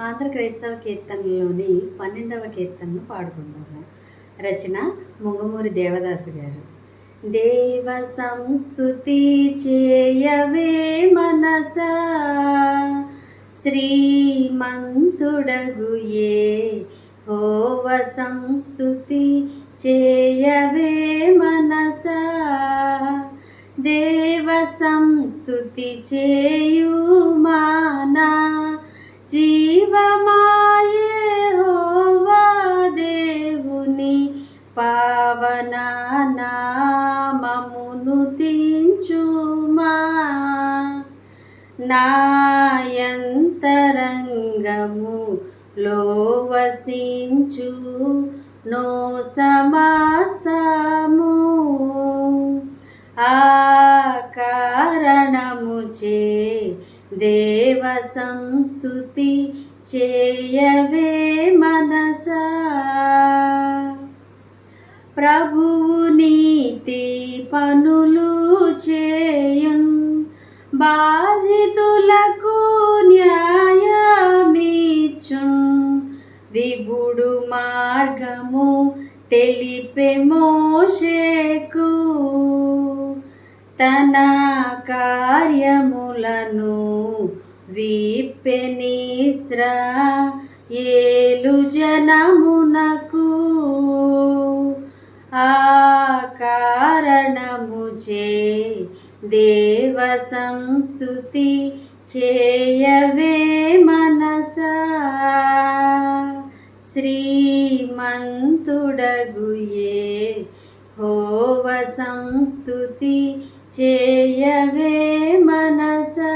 ఆంధ్ర క్రైస్తవ కీర్తనలోని 12వ కీర్తనను పాడుకుందాము. రచన ముంగమూరి దేవదాసు గారు. దేవ సంస్తుతి చేయవే మనసా, శ్రీమంతుడగు యెహోవ సంస్తుతి చేయవే మనసా. దేవ సంస్తుతి చేయుమానా, జీవమాయే యెహోవా దేవుని పావన నామమును తించుమా. నాయంతరంగములో వసించు నో సమస్తము, ఆ కారణముచే దేవ సంస్తుతి చేయవే మనసా. ప్రభువు నీతి పనులు చేయున్, బాధితులకు న్యాయమిచ్చున్. విభుడు మార్గము తెలిపే మోషేకు, తన కార్యములను విప్పెనిస్రాయేలు జనమునకు. ఆ కారణముచే దేవ సంస్తుతి చేయవే మనసా. శ్రీమంతుడగు యెహోవ సంస్తుతి చేయవే మనసా.